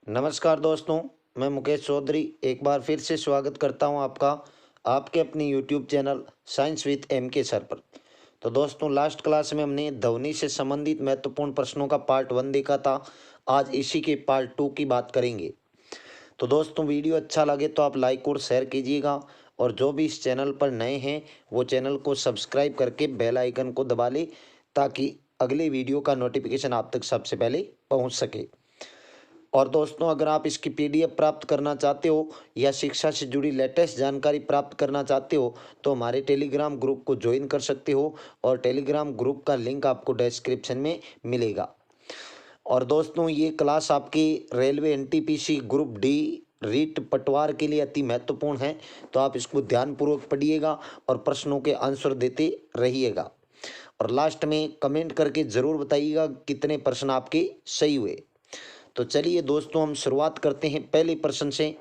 नमस्कार दोस्तों, मैं मुकेश चौधरी एक बार फिर से स्वागत करता हूं आपका आपके अपनी YouTube channel science with M K sir पर। तो दोस्तों, लास्ट क्लास में हमने ध्वनि से संबंधित महत्वपूर्ण प्रश्नों का पार्ट 1 देखा था। आज इसी के पार्ट 2 की बात करेंगे। तो दोस्तों, वीडियो अच्छा लगे तो आप लाइक और शेयर कीजिएगा, और जो भी इस चैनल पर नए हैं वो चैनल को सब्सक्राइब करके बेल आइकन को दबा लें, ताकि अगले वीडियो का नोटिफिकेशन आप तक सबसे पहले पहुंच सके। और दोस्तों, अगर आप इसकी पीडीएफ प्राप्त करना चाहते हो या शिक्षा से जुड़ी लेटेस्ट जानकारी प्राप्त करना चाहते हो तो हमारे टेलीग्राम ग्रुप को ज्वाइन कर सकते हो, और टेलीग्राम ग्रुप का लिंक आपको डिस्क्रिप्शन में मिलेगा। और दोस्तों, ये क्लास आपकी railway NTPC group D REET पटवार के लिए अति महत्वपूर्ण है, तो आप इसको ध्यानपूर्वक पढ़िएगा और प्रश्नों के आंसर देते रहिएगा। और लास्ट में कमेंट करके ज़रूर बताइएगा कितने प्रश्न आपके सही हुए। तो चलिए दोस्तों, हम शुरुआत करते हैं पहले प्रश्न से।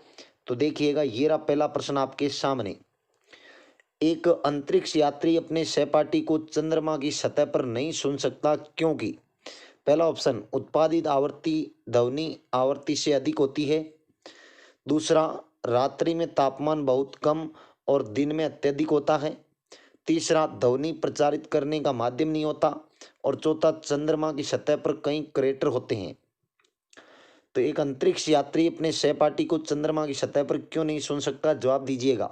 तो देखिएगा, ये रहा पहला प्रश्न आपके सामने। एक अंतरिक्ष यात्री अपने सहपाठी को चंद्रमा की सतह पर नहीं सुन सकता, क्योंकि पहला ऑप्शन, उत्पादित आवृत्ति ध्वनि आवृत्ति से अधिक होती है। दूसरा, रात्रि में तापमान बहुत कम और दिन में अत्यधिक होता है। तीसरा, ध्वनि प्रचारित करने का माध्यम नहीं होता। और चौथा, चंद्रमा की सतह पर कई क्रेटर होते हैं। तो एक अंतरिक्ष यात्री अपने सहपाठी को चंद्रमा की सतह पर क्यों नहीं सुन सकता, जवाब दीजिएगा।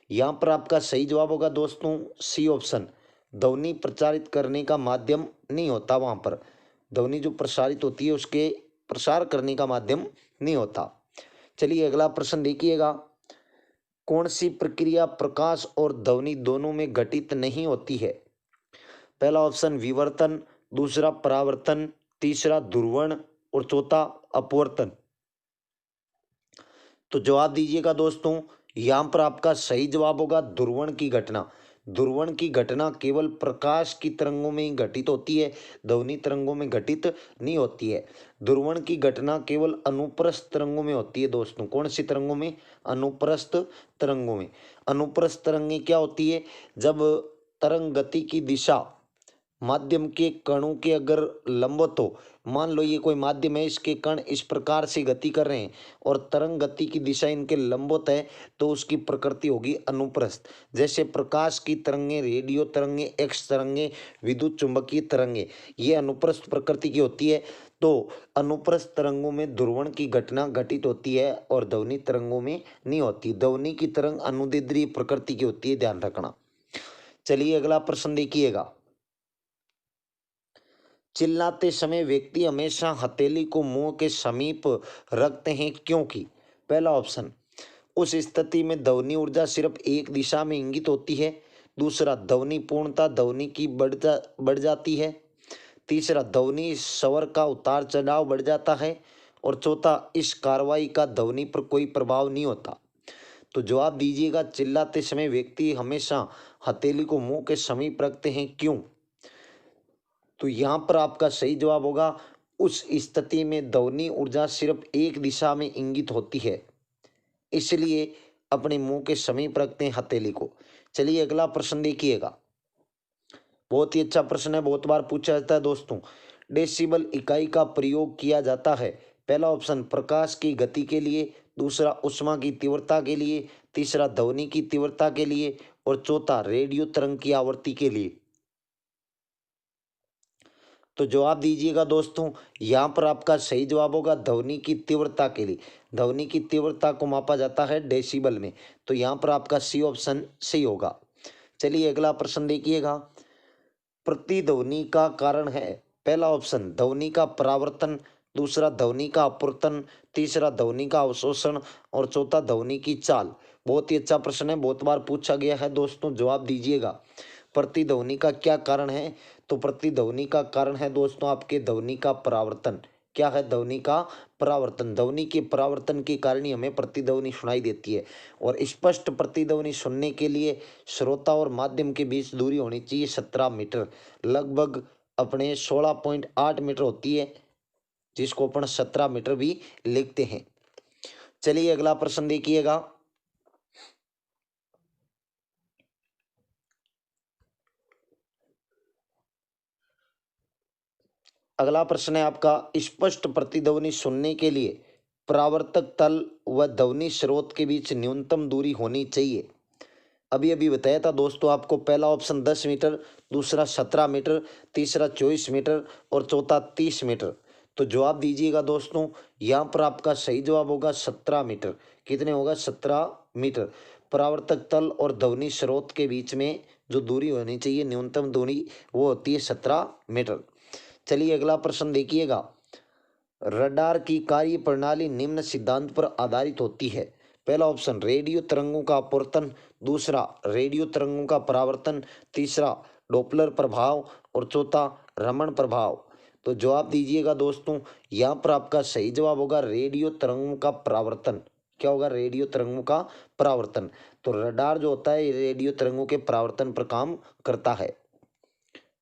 यहाँ पर आपका सही जवाब होगा दोस्तों सी ऑप्शन, ध्वनि प्रचारित करने का माध्यम नहीं होता। वहाँ पर ध्वनि जो प्रसारित होती है उसके प्रसार करने का माध्यम नहीं होता। चलिए अगला प्रश्न देखिएगा। कौन सी प्रक्रिया प्रकाश और ध्वनि दोनों में घटित नहीं होती है? पहला ऑप्शन विवर्तन, दूसरा परावर्तन, तीसरा ध्रुवण और चौथा अपवर्तन। तो जवाब दीजिएगा दोस्तों। यहाँ पर आपका सही जवाब होगा ध्रुवण की घटना। ध्रुवण की घटना केवल प्रकाश की तरंगों में ही घटित होती है, ध्वनि तरंगों में घटित नहीं होती है। ध्रुवण की घटना केवल अनुप्रस्थ तरंगों में होती है दोस्तों। कौन सी तरंगों में? अनुप्रस्थ तरंगों में। अनुप्रस्थ तरंगें क्या होती है? जब तरंग गति की दिशा माध्यम के कणों के अगर लंबवत हो, मान लो ये कोई माध्यम है, इसके कण इस प्रकार से गति कर रहे हैं और तरंग गति की दिशा इनके लंबवत है, तो उसकी प्रकृति होगी अनुप्रस्थ। जैसे प्रकाश की तरंगें, रेडियो तरंगें, एक्स तरंगें, विद्युत चुंबकीय तरंगें, ये अनुप्रस्थ प्रकृति की होती है। तो अनुप्रस्थ तरंगों में ध्रुवण की घटना घटित होती है और ध्वनि तरंगों में नहीं होती। ध्वनि की तरंग अनुदैर्ध्य प्रकृति की होती है, ध्यान रखना। चलिए अगला प्रश्न देखिएगा। चिल्लाते समय व्यक्ति हमेशा हथेली को मुंह के समीप रखते हैं, क्योंकि पहला ऑप्शन, उस स्थिति में ध्वनि ऊर्जा सिर्फ एक दिशा में इंगित होती है। दूसरा, ध्वनि पूर्णता ध्वनि की बढ़ जाती है। तीसरा, ध्वनि स्वर का उतार चढ़ाव बढ़ जाता है। और चौथा, इस कार्रवाई का ध्वनि पर कोई प्रभाव नहीं होता। तो जवाब दीजिएगा, चिल्लाते समय व्यक्ति हमेशा हथेली को मुंह के समीप रखते हैं, क्यों? तो यहाँ पर आपका सही जवाब होगा, उस स्थिति में ध्वनि ऊर्जा सिर्फ एक दिशा में इंगित होती है, इसलिए अपने मुंह के समीप रखते हैं हथेली को। चलिए अगला प्रश्न देखिएगा। बहुत ही अच्छा प्रश्न है, बहुत बार पूछा जाता है दोस्तों। डेसिबल इकाई का प्रयोग किया जाता है। पहला ऑप्शन, प्रकाश की गति के लिए। दूसरा, ऊष्मा की तीव्रता के लिए। तीसरा, ध्वनि की तीव्रता के लिए। और चौथा, रेडियो तरंग की आवृत्ति के लिए। तो जवाब दीजिएगा दोस्तों। यहाँ पर आपका सही जवाब होगा ध्वनि की तीव्रता के लिए। ध्वनि की तीव्रता को मापा जाता है डेसिबल में। तो यहाँ पर आपका सी ऑप्शन सही होगा। चलिए अगला प्रश्न देखिएगा। प्रतिध्वनि का कारण है। पहला ऑप्शन, ध्वनि का परावर्तन। दूसरा, ध्वनि का अपवर्तन। तीसरा, ध्वनि का अवशोषण। और चौथा, ध्वनि की चाल। बहुत ही अच्छा प्रश्न है, बहुत बार पूछा गया है दोस्तों। जवाब दीजिएगा, प्रतिध्वनि का क्या कारण है? तो प्रतिध्वनि का कारण है दोस्तों आपके ध्वनि का परावर्तन। क्या है? ध्वनि का परावर्तन। ध्वनि के परावर्तन के कारण ही हमें प्रतिध्वनि सुनाई देती है। और स्पष्ट प्रतिध्वनि सुनने के लिए श्रोता और माध्यम के बीच दूरी होनी चाहिए 17 मीटर, लगभग अपने 16.8 मीटर होती है, जिसको अपन 17 मीटर भी लिखते हैं। चलिए अगला प्रश्न देखिएगा। अगला प्रश्न है आपका, स्पष्ट प्रतिध्वनि सुनने के लिए परावर्तक तल व ध्वनि स्रोत के बीच न्यूनतम दूरी होनी चाहिए। अभी अभी बताया था दोस्तों आपको, पहला ऑप्शन 10 मीटर, दूसरा 17 मीटर, तीसरा 24 मीटर और चौथा 30 मीटर। तो जवाब दीजिएगा दोस्तों, यहाँ पर आपका सही जवाब होगा 17 मीटर। कितने होगा? 17 मीटर। परावर्तक तल और ध्वनि स्रोत के बीच में जो दूरी होनी चाहिए, न्यूनतम दूरी, वो होती है 17 मीटर। चलिए अगला प्रश्न देखिएगा। रडार की कार्य प्रणाली निम्न सिद्धांत पर आधारित होती है। पहला ऑप्शन रेडियो तरंगों का अपवर्तन, दूसरा रेडियो तरंगों का परावर्तन, तीसरा डॉपलर प्रभाव और चौथा रमण प्रभाव। तो जवाब दीजिएगा दोस्तों, यहाँ पर आपका सही जवाब होगा रेडियो तरंगों का परावर्तन। क्या होगा? रेडियो तरंगों का परावर्तन। तो रडार जो होता है, ये रेडियो तरंगों के परावर्तन पर काम करता है।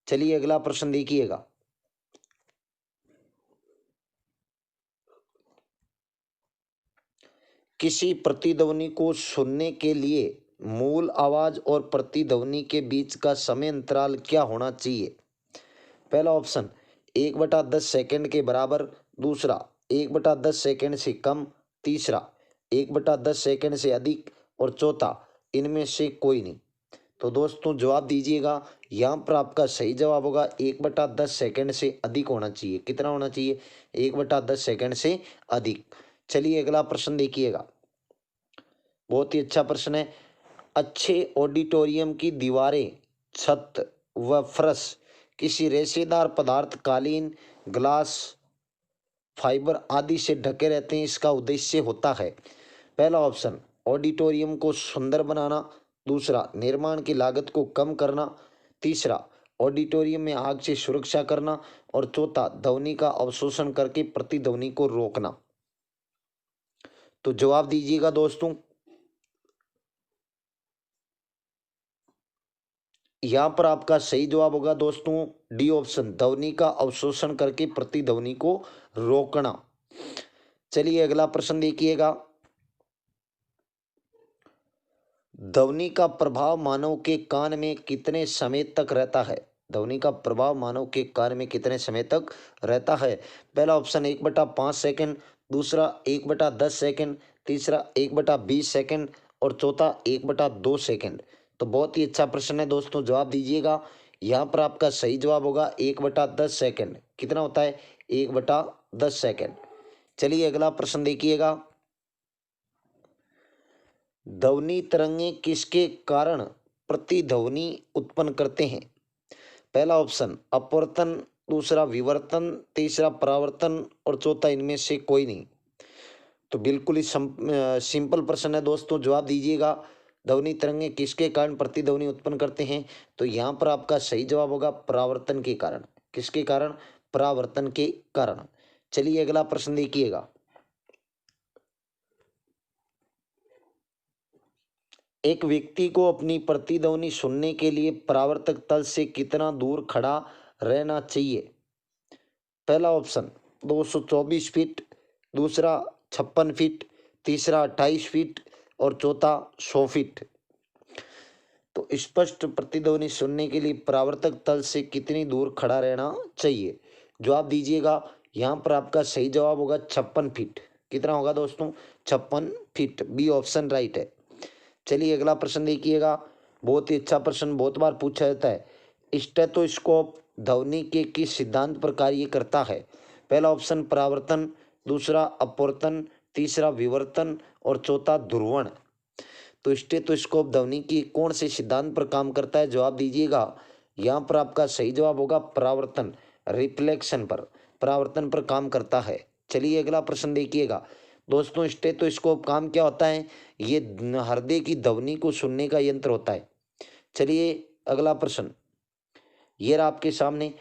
चलिए अगला प्रश्न देखिएगा। किसी प्रतिध्वनि को सुनने के लिए मूल आवाज और प्रतिध्वनि के बीच का समय अंतराल क्या होना चाहिए? पहला ऑप्शन 1/10 सेकंड के बराबर, दूसरा 1/10 सेकंड से कम, तीसरा 1/10 सेकंड से अधिक और चौथा इनमें से कोई नहीं। तो दोस्तों जवाब दीजिएगा, यहाँ पर आपका सही जवाब होगा 1/10 सेकंड से अधिक होना चाहिए। कितना होना चाहिए? 1/10 सेकंड से अधिक। चलिए अगला प्रश्न देखिएगा, बहुत ही अच्छा प्रश्न है। अच्छे ऑडिटोरियम की दीवारें, छत व फर्श किसी रेशेदार पदार्थ, कालीन, ग्लास, फाइबर आदि से ढके रहते हैं। इसका उद्देश्य होता है, पहला ऑप्शन ऑडिटोरियम को सुंदर बनाना, दूसरा निर्माण की लागत को कम करना, तीसरा ऑडिटोरियम में आग से सुरक्षा करना और चौथा ध्वनि का अवशोषण करके प्रतिध्वनि को रोकना। तो जवाब दीजिएगा दोस्तों, यहाँ पर आपका सही जवाब होगा दोस्तों डी ऑप्शन, ध्वनि का अवशोषण करके प्रतिध्वनि को रोकना। चलिए अगला प्रश्न देखिएगा। ध्वनि का प्रभाव मानव के कान में कितने समय तक रहता है? ध्वनि का प्रभाव मानव के कान में कितने समय तक रहता है? पहला ऑप्शन 1/5 सेकंड, दूसरा 1/10 सेकंड, तीसरा 1/20 सेकंड और चौथा 1/2 सेकंड। तो बहुत ही अच्छा प्रश्न है दोस्तों, जवाब दीजिएगा। यहाँ पर आपका सही जवाब होगा 1/10 सेकंड। कितना होता है? 1/10 सेकंड। चलिए अगला प्रश्न देखिएगा। ध्वनि तरंगे किसके कारण प्रतिध्वनि उत्पन्न करते हैं? पहला ऑप्शन अपवर्तन, दूसरा विवर्तन, तीसरा परावर्तन और चौथा इनमें से कोई नहीं। तो बिल्कुल ही सिंपल प्रश्न है दोस्तों, जवाब दीजिएगा। ध्वनि तरंगे किसके कारण प्रतिध्वनि उत्पन्न करते हैं? तो यहाँ पर आपका सही जवाब होगा परावर्तन के कारण। किसके कारण? परावर्तन के कारण। चलिए अगला प्रश्न देखिएगा। एक व्यक्ति को अपनी प्रतिध्वनि सुनने के लिए परावर्तक तल से कितना दूर खड़ा रहना चाहिए? पहला ऑप्शन 224 फीट, दूसरा 56 फीट, तीसरा 28 फीट और चौथा 100 फीट। तो स्पष्ट प्रतिध्वनि सुनने के लिए परावर्तक तल से कितनी दूर खड़ा रहना चाहिए? जवाब दीजिएगा, यहाँ पर आपका सही जवाब होगा 56 फीट। कितना होगा दोस्तों? 56 फीट। बी ऑप्शन राइट है। चलिए अगला प्रश्न देखिएगा, बहुत ही अच्छा प्रश्न, बहुत बार पूछा जाता है। स्टेथोस्कोप ध्वनि के किस सिद्धांत पर कार्य करता है? पहला ऑप्शन परावर्तन, दूसरा अपवर्तन, तीसरा विवर्तन और चौथा ध्रुवण। तो स्टेथोस्कोप ध्वनि की कौन से सिद्धांत पर काम करता है? जवाब दीजिएगा, यहाँ पर आपका सही जवाब होगा परावर्तन, रिफ्लेक्शन पर, परावर्तन पर काम करता है। चलिए अगला प्रश्न देखिएगा दोस्तों। स्टेथोस्कोप काम क्या होता है? ये हृदय की ध्वनि को सुनने का यंत्र होता है। चलिए अगला प्रश्न, ये रहा आपके सामने।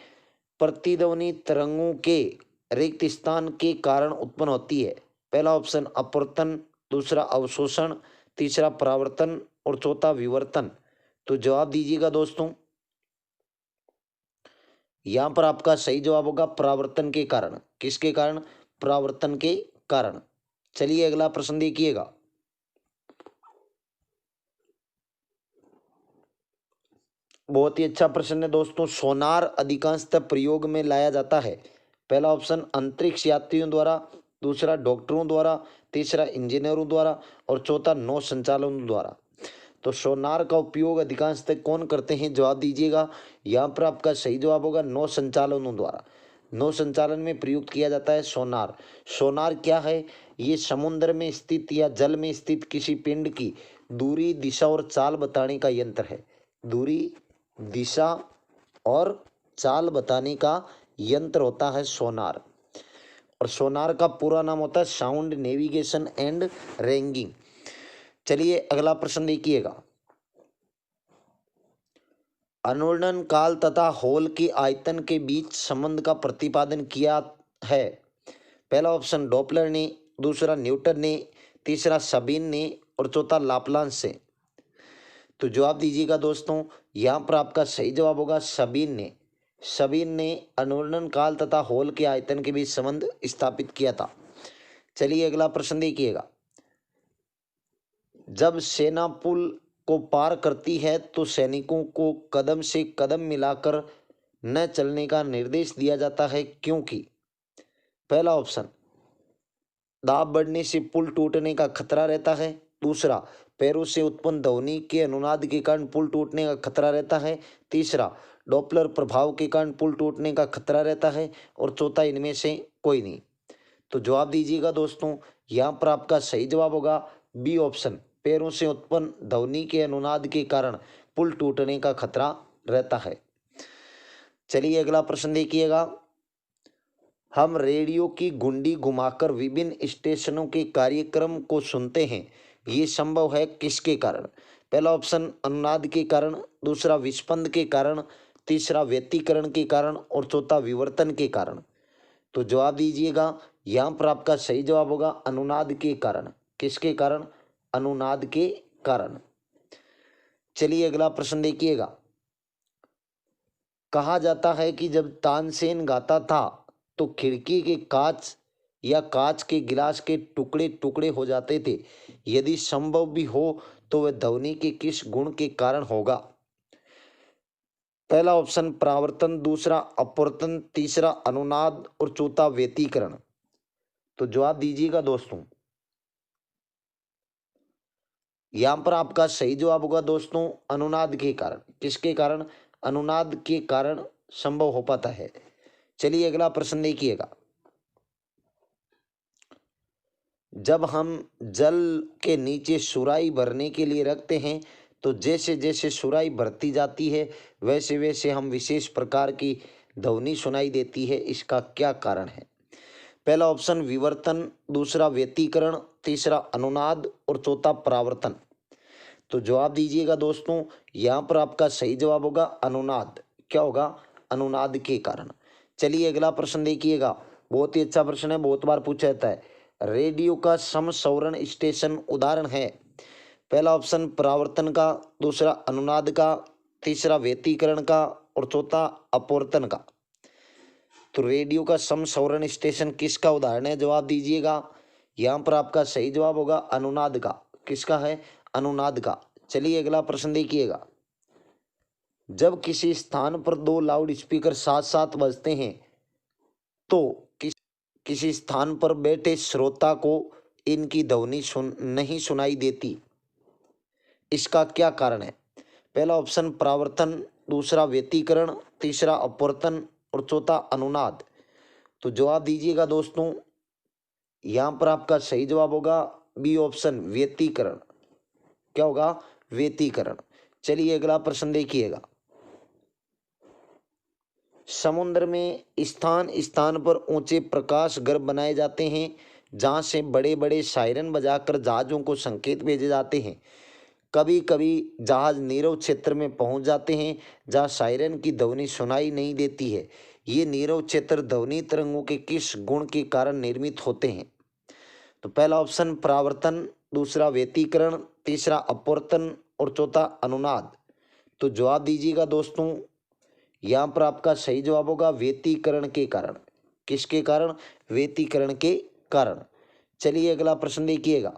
प्रतिध्वनि तरंगों के रिक्त स्थान के कारण उत्पन्न होती है। पहला ऑप्शन अपवर्तन, दूसरा अवशोषण, तीसरा परावर्तन और चौथा विवर्तन। तो जवाब दीजिएगा दोस्तों, यहां पर आपका सही जवाब होगा परावर्तन के कारण। किसके कारण? परावर्तन के कारण। चलिए अगला प्रश्न देखिएगा। बहुत ही अच्छा प्रश्न है दोस्तों। सोनार अधिकांशतः प्रयोग में लाया जाता है। पहला ऑप्शन अंतरिक्ष यात्रियों द्वारा, दूसरा डॉक्टरों द्वारा, तीसरा इंजीनियरों द्वारा और चौथा नौ संचालकों द्वारा। तो सोनार का उपयोग अधिकांशतः कौन करते हैं, जवाब दीजिएगा। यहाँ पर आपका सही जवाब होगा नौ संचालकों द्वारा। नौ संचालन में प्रयुक्त किया जाता है सोनार। सोनार क्या है, ये समुद्र में स्थित या जल में स्थित किसी पिंड की दूरी, दिशा और चाल बताने का यंत्र है। दूरी, दिशा और चाल बताने का यंत्र होता है सोनार। और सोनार का पूरा नाम होता है साउंड नेविगेशन एंड रैंगिंग। चलिए अगला प्रश्न देखिएगा। अनुरणन काल तथा होल के आयतन के बीच संबंध का प्रतिपादन किया है। पहला ऑप्शन डॉपलर ने, दूसरा न्यूटन ने, तीसरा सबीन ने और चौथा लाप्लास से। तो जवाब दीजिएगा दोस्तों। यहाँ पर आपका सही जवाब होगा सबीन ने। सबीन ने अनुरणन काल तथा होल के आयतन के बीच संबंध स्थापित किया था। चलिए अगला प्रश्न देखिएगा। जब सेना पुल को पार करती है तो सैनिकों को कदम से कदम मिलाकर न चलने का निर्देश दिया जाता है, क्योंकि पहला ऑप्शन दाब बढ़ने से पुल टूटने का खतरा रहता है, दूसरा पैरों से उत्पन्न ध्वनि के अनुनाद के कारण पुल टूटने का खतरा रहता है, तीसरा डॉपलर प्रभाव के कारण पुल टूटने का खतरा रहता है और चौथा इनमें से कोई नहीं। तो जवाब दीजिएगा दोस्तों। यहाँ पर आपका सही जवाब होगा बी ऑप्शन, पैरों से उत्पन्न ध्वनि के अनुनाद के कारण पुल टूटने का खतरा रहता है। चलिए अगला प्रश्न देखिएगा। हम रेडियो की घुंडी घुमाकर विभिन्न स्टेशनों के कार्यक्रम को सुनते हैं, ये संभव है किसके कारण। पहला ऑप्शन अनुनाद के कारण, दूसरा विस्पंद के कारण, तीसरा व्यतिकरण के कारण और चौथा विवर्तन के कारण। तो जवाब दीजिएगा। यहाँ पर आपका सही जवाब होगा अनुनाद के कारण। किसके कारण, अनुनाद के कारण। चलिए अगला प्रश्न देखिएगा। कहा जाता है कि जब तानसेन गाता था तो खिड़की के कांच या कांच के गिलास के टुकड़े टुकड़े हो जाते थे, यदि संभव भी हो तो वह ध्वनि के किस गुण के कारण होगा। पहला ऑप्शन परावर्तन, दूसरा अपवर्तन, तीसरा अनुनाद और चौथा व्यतिकरण। तो जवाब दीजिएगा दोस्तों। यहां पर आपका सही जवाब होगा दोस्तों अनुनाद के कारण। किसके कारण, अनुनाद के कारण संभव हो पाता है। चलिए अगला प्रश्न देखिएगा। जब हम जल के नीचे सुराही भरने के लिए रखते हैं तो जैसे जैसे सुराही भरती जाती है वैसे वैसे हम विशेष प्रकार की ध्वनि सुनाई देती है, इसका क्या कारण है। पहला ऑप्शन विवर्तन, दूसरा व्यतिकरण, तीसरा अनुनाद और चौथा परावर्तन। तो जवाब दीजिएगा दोस्तों। यहाँ पर आपका सही जवाब होगा अनुनाद। क्या होगा, अनुनाद के कारण। चलिए अगला प्रश्न देखिएगा। बहुत ही अच्छा प्रश्न है, बहुत बार पूछा जाता है। रेडियो का समस्वरण स्टेशन उदाहरण है। पहला ऑप्शन परावर्तन का, दूसरा अनुनाद का, तीसरा व्यतिकरण का और चौथा अपवर्तन का। तो रेडियो का समस्वरण स्टेशन किसका उदाहरण है, जवाब दीजिएगा। यहाँ पर आपका सही जवाब होगा अनुनाद का। किसका है, अनुनाद का। चलिए अगला प्रश्न देखिएगा। जब किसी स्थान पर दो लाउड स्पीकर साथ साथ बजते हैं तो किसी स्थान पर बैठे श्रोता को इनकी ध्वनि नहीं सुनाई देती, इसका क्या कारण है। पहला ऑप्शन परावर्तन, दूसरा व्यतिकरण, तीसरा अपवर्तन और चौथा अनुनाद। तो जवाब दीजिएगा दोस्तों। यहाँ पर आपका सही जवाब होगा बी ऑप्शन व्यतिकरण। क्या होगा, व्यतिकरण। चलिए अगला प्रश्न देखिएगा। समुद्र में स्थान स्थान पर ऊंचे प्रकाश घर बनाए जाते हैं जहां से बड़े बड़े सायरन बजाकर जहाज़ों को संकेत भेजे जाते हैं। कभी कभी जहाज नीरव क्षेत्र में पहुंच जाते हैं जहां सायरन की ध्वनि सुनाई नहीं देती है। ये नीरव क्षेत्र ध्वनि तरंगों के किस गुण के कारण निर्मित होते हैं। तो पहला ऑप्शन परावर्तन, दूसरा व्यतिकरण, तीसरा अपवर्तन और चौथा अनुनाद। तो जवाब दीजिएगा दोस्तों। यहाँ पर आपका सही जवाब होगा व्यतिकरण के कारण। किसके कारण, व्यतिकरण के कारण। चलिए अगला प्रश्न देखिएगा।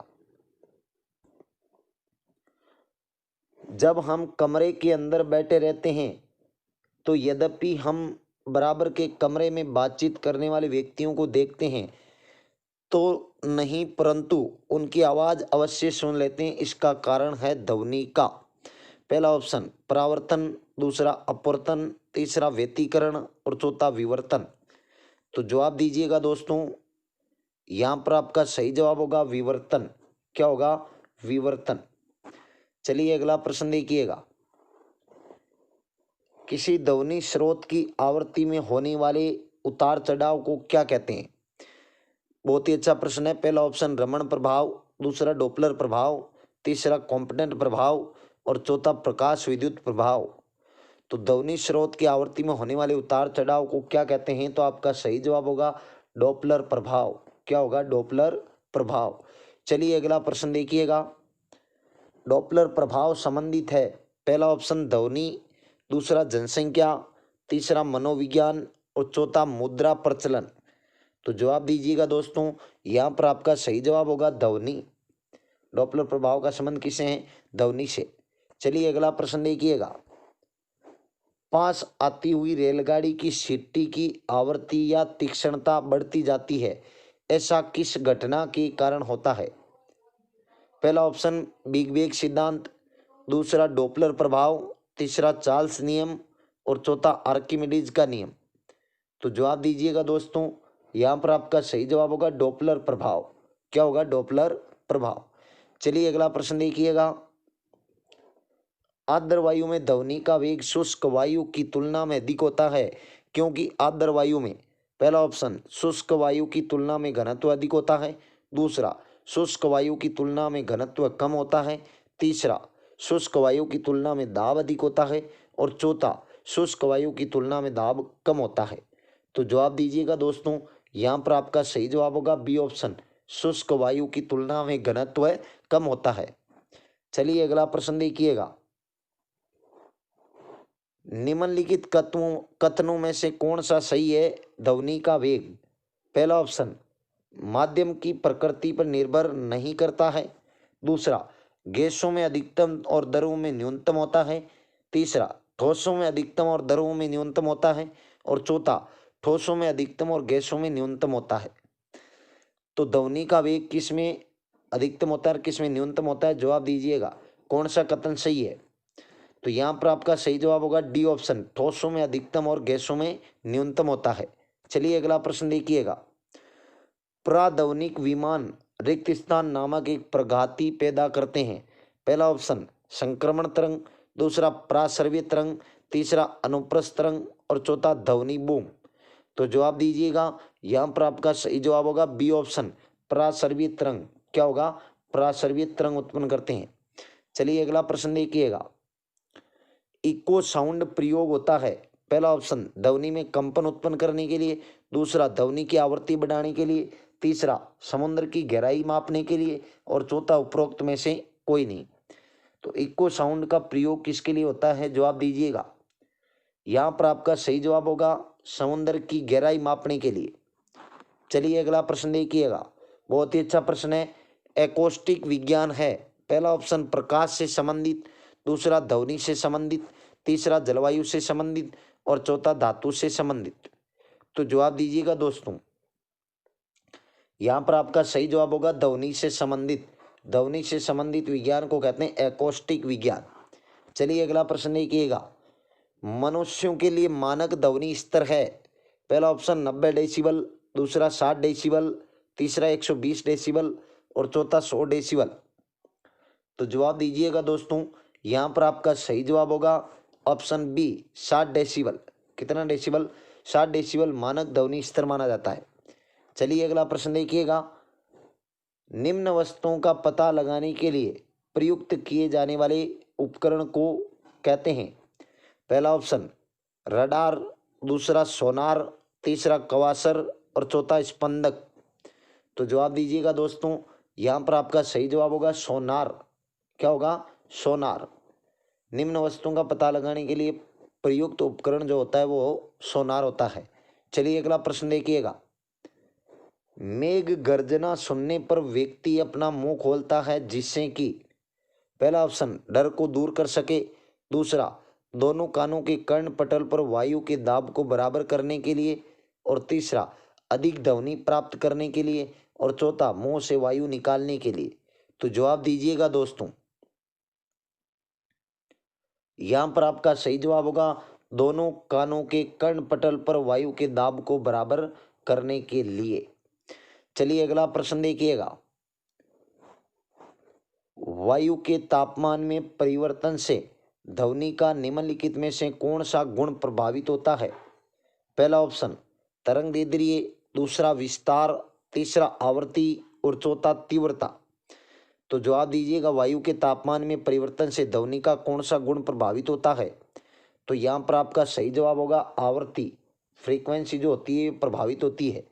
जब हम कमरे के अंदर बैठे रहते हैं तो यद्यपि हम बराबर के कमरे में बातचीत करने वाले व्यक्तियों को देखते हैं तो नहीं, परंतु उनकी आवाज़ अवश्य सुन लेते हैं। इसका कारण है ध्वनि का। पहला ऑप्शन परावर्तन, दूसरा अपवर्तन, तीसरा व्यतिकरण और चौथा विवर्तन। तो जवाब दीजिएगा दोस्तों। यहाँ पर आपका सही जवाब होगा विवर्तन। क्या होगा? विवर्तन। चलिए अगला प्रश्न देखिएगा। किसी ध्वनि स्रोत की आवृत्ति में होने वाले उतार चढ़ाव को क्या कहते हैं? बहुत ही अच्छा प्रश्न है। पहला ऑप्शन रमण प्रभाव, दूसरा डॉपलर प्रभाव, तीसरा कॉम्पटेंट प्रभाव और चौथा प्रकाश विद्युत प्रभाव। तो ध्वनि स्रोत की आवृत्ति में होने वाले उतार चढ़ाव को क्या कहते हैं? तो आपका सही जवाब होगा डॉपलर प्रभाव। क्या होगा? डॉपलर प्रभाव। चलिए अगला प्रश्न देखिएगा। डॉपलर प्रभाव संबंधित है पहला ऑप्शन ध्वनि, दूसरा जनसंख्या, तीसरा मनोविज्ञान और चौथा मुद्रा प्रचलन। तो जवाब दीजिएगा दोस्तों। यहाँ पर आपका सही जवाब होगा ध्वनि। डॉपलर प्रभाव का संबंध किससे है? ध्वनि से। चलिए अगला प्रश्न देखिएगा। पास आती हुई रेलगाड़ी की सीटी की आवृत्ति या तीक्ष्णता बढ़ती जाती है, ऐसा किस घटना के कारण होता है? पहला ऑप्शन बिग बैग सिद्धांत, दूसरा डॉपलर प्रभाव, तीसरा चार्ल्स नियम और चौथा आर्किमिडीज का नियम। तो जवाब दीजिएगा दोस्तों। यहाँ पर आपका सही जवाब होगा डॉपलर प्रभाव। क्या होगा? डॉपलर प्रभाव। चलिए अगला प्रश्न देखिएगा। आर्द्र वायु में ध्वनि का वेग शुष्क वायु की तुलना में अधिक होता है क्योंकि आर्द्र वायु में पहला ऑप्शन शुष्क वायु की तुलना में घनत्व अधिक होता है, दूसरा शुष्क वायु की तुलना में घनत्व कम होता है, तीसरा शुष्क वायु की तुलना में दाब अधिक होता है और चौथा शुष्क वायु की तुलना में दाब कम होता है। तो जवाब दीजिएगा दोस्तों। यहाँ पर आपका सही जवाब होगा बी ऑप्शन, शुष्क वायु की तुलना में घनत्व कम होता है। चलिए अगला प्रश्न देखिएगा। निम्नलिखित कथनों में से कौन सा सही है? ध्वनि का वेग पहला ऑप्शन माध्यम की प्रकृति पर निर्भर नहीं करता है, दूसरा गैसों में अधिकतम और द्रवों में न्यूनतम होता है, तीसरा ठोसों में अधिकतम और द्रवों में न्यूनतम होता है और चौथा ठोसों में अधिकतम और गैसों में न्यूनतम होता है। तो ध्वनि का वेग किस में अधिकतम होता है और किस में न्यूनतम होता है? जवाब दीजिएगा। कौन सा कथन सही है? तो यहाँ पर आपका सही जवाब होगा डी ऑप्शन, ठोसों में अधिकतम और गैसों में न्यूनतम होता है। चलिए अगला प्रश्न देखिएगा। प्राध्वनिक विमान रिक्त स्थान नामक एक प्रघाती पैदा करते हैं। पहला ऑप्शन संक्रमण तरंग, दूसरा प्रासर्वीय तरंग, तीसरा अनुप्रस्थ तरंग और चौथा ध्वनि बूम। तो जवाब दीजिएगा। यहाँ पर आपका सही जवाब होगा बी ऑप्शन, प्रासर्वीय तरंग। क्या होगा? प्रासर्वीय तरंग उत्पन्न करते हैं। चलिए अगला प्रश्न देखिएगा। इको साउंड प्रयोग होता है पहला ऑप्शन ध्वनि में कंपन उत्पन्न करने के लिए, दूसरा ध्वनि की आवृत्ति बढ़ाने के लिए, तीसरा समुद्र की गहराई मापने के लिए और चौथा उपरोक्त में से कोई नहीं। तो इको साउंड का प्रयोग किसके लिए होता है? जवाब दीजिएगा। यहाँ पर आपका सही जवाब होगा समुद्र की गहराई मापने के लिए। चलिए अगला प्रश्न देखिएगा। बहुत ही अच्छा प्रश्न है। एकॉस्टिक विज्ञान है पहला ऑप्शन प्रकाश से संबंधित, दूसरा ध्वनि से संबंधित, तीसरा जलवायु से संबंधित और चौथा धातु से संबंधित। तो जवाब दीजिएगा दोस्तों। यहाँ पर आपका सही जवाब होगा ध्वनि से संबंधित। ध्वनि से संबंधित विज्ञान को कहते हैं एकॉस्टिक विज्ञान। चलिए अगला प्रश्न देखिएगा। मनुष्यों के लिए मानक ध्वनि स्तर है पहला ऑप्शन 90 डेसिबल, दूसरा 60 डेसिबल, तीसरा 120 डेसिबल और चौथा 100 डेसिबल। तो जवाब दीजिएगा दोस्तों। यहाँ पर आपका सही जवाब होगा ऑप्शन बी 60 डेसिबल। कितना डेसिबल? 60 डेसिबल मानक ध्वनि स्तर माना जाता है। चलिए अगला प्रश्न देखिएगा। निम्न वस्तुओं का पता लगाने के लिए प्रयुक्त किए जाने वाले उपकरण को कहते हैं। पहला ऑप्शन रडार, दूसरा सोनार, तीसरा कवासर और चौथा स्पंदक। तो जवाब दीजिएगा दोस्तों। यहाँ पर आपका सही जवाब होगा सोनार। क्या होगा? सोनार। निम्न वस्तुओं का पता लगाने के लिए प्रयुक्त उपकरण जो होता है वो सोनार होता है। चलिए अगला प्रश्न देखिएगा। मेघ गर्जना सुनने पर व्यक्ति अपना मुंह खोलता है जिससे कि पहला ऑप्शन डर को दूर कर सके, दूसरा दोनों कानों के कर्ण पटल पर वायु के दाब को बराबर करने के लिए और तीसरा अधिक ध्वनि प्राप्त करने के लिए और चौथा मुंह से वायु निकालने के लिए। तो जवाब दीजिएगा दोस्तों। यहां पर आपका सही जवाब होगा दोनों कानों के कर्णपटल पर वायु के दाब को बराबर करने के लिए। चलिए अगला प्रश्न देखिएगा। वायु के तापमान में परिवर्तन से ध्वनि का निम्नलिखित में से कौन सा गुण प्रभावित होता है? पहला ऑप्शन तरंग दैर्ध्य, दूसरा विस्तार, तीसरा आवृत्ति और चौथा तीव्रता। तो जवाब दीजिएगा वायु के तापमान में परिवर्तन से ध्वनि का कौन सा गुण प्रभावित होता है? तो यहाँ पर आपका सही जवाब होगा आवृत्ति, फ्रीक्वेंसी जो होती है प्रभावित होती है।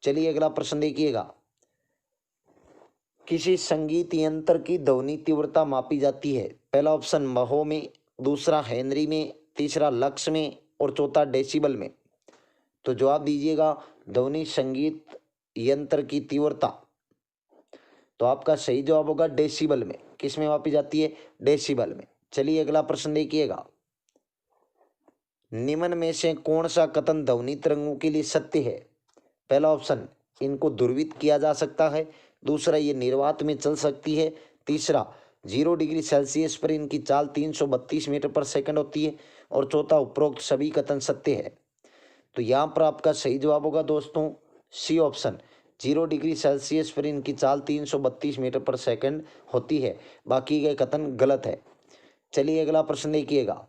चलिए अगला प्रश्न देखिएगा। किसी संगीत यंत्र की ध्वनि तीव्रता मापी जाती है? पहला ऑप्शन महो में, दूसरा हेनरी में, तीसरा लक्स में और चौथा डेसिबल में। तो जवाब दीजिएगा ध्वनि संगीत यंत्र की तीव्रता। तो आपका सही जवाब होगा डेसिबल में। किस में मापी जाती है? डेसिबल में। चलिए अगला प्रश्न देखिएगा। निम्न में से कौन सा कथन ध्वनि तरंगों के लिए सत्य है? पहला ऑप्शन इनको ध्रुवित किया जा सकता है, दूसरा ये निर्वात में चल सकती है, तीसरा 0 डिग्री सेल्सियस पर इनकी चाल 332 मीटर पर सेकंड होती है और चौथा उपरोक्त सभी कथन सत्य है। तो यहाँ पर आपका सही जवाब होगा दोस्तों सी ऑप्शन, 0 डिग्री सेल्सियस पर इनकी चाल 332 मीटर पर सेकंड होती है, बाकी के कथन गलत है। चलिए अगला प्रश्न देखिएगा।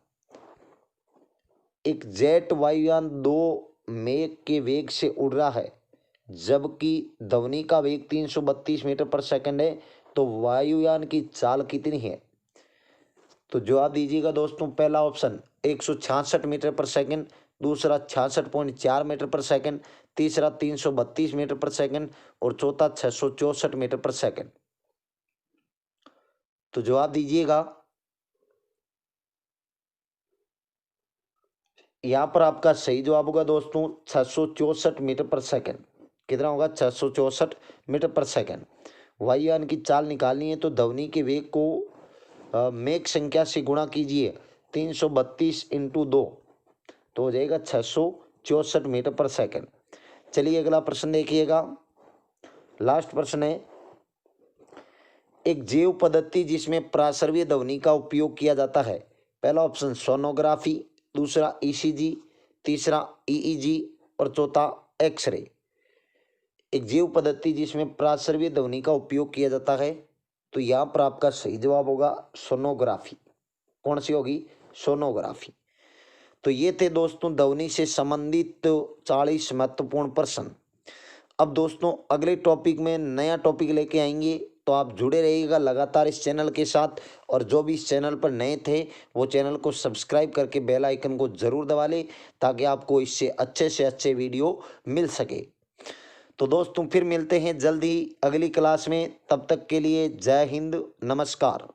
एक जेट वायुयान 2 मेघ के वेग से उड़ रहा है, जबकि ध्वनि का वेग 332 मीटर पर सेकंड है, तो वायुयान की चाल कितनी है? तो जवाब दीजिएगा दोस्तों। पहला ऑप्शन 166 मीटर पर सेकंड, दूसरा 66.4 मीटर पर सेकंड, तीसरा 332 मीटर पर सेकंड और चौथा 664 मीटर पर सेकंड। तो जवाब दीजिएगा। यहाँ पर आपका सही जवाब होगा दोस्तों 664 मीटर पर सेकंड। कितना होगा? 664 मीटर पर सेकंड। वायुयान की चाल निकालनी है तो ध्वनि के वेग को मेघ संख्या से गुणा कीजिए, 332 इंटू 2, तो हो जाएगा 664 मीटर पर सेकंड। चलिए अगला प्रश्न देखिएगा। लास्ट प्रश्न है। एक जैव पद्धति जिसमें प्रासर्वीय ध्वनि का उपयोग किया जाता है। पहला ऑप्शन सोनोग्राफी, दूसरा ईसीजी, तीसरा ईईजी और चौथा एक्सरे। एक जैव पद्धति जिसमें प्रासर्वीय ध्वनि का उपयोग किया जाता है, तो यहाँ पर आपका सही जवाब होगा सोनोग्राफी। कौन सी होगी? सोनोग्राफी। तो ये थे दोस्तों ध्वनि से संबंधित 40 महत्वपूर्ण प्रश्न। अब दोस्तों अगले टॉपिक में नया टॉपिक लेके आएंगे, तो आप जुड़े रहिएगा लगातार इस चैनल के साथ। और जो भी इस चैनल पर नए थे वो चैनल को सब्सक्राइब करके बेल आइकन को ज़रूर दबा लें, ताकि आपको इससे अच्छे वीडियो मिल सके। तो दोस्तों फिर मिलते हैं जल्द ही अगली क्लास में। तब तक के लिए जय हिंद, नमस्कार।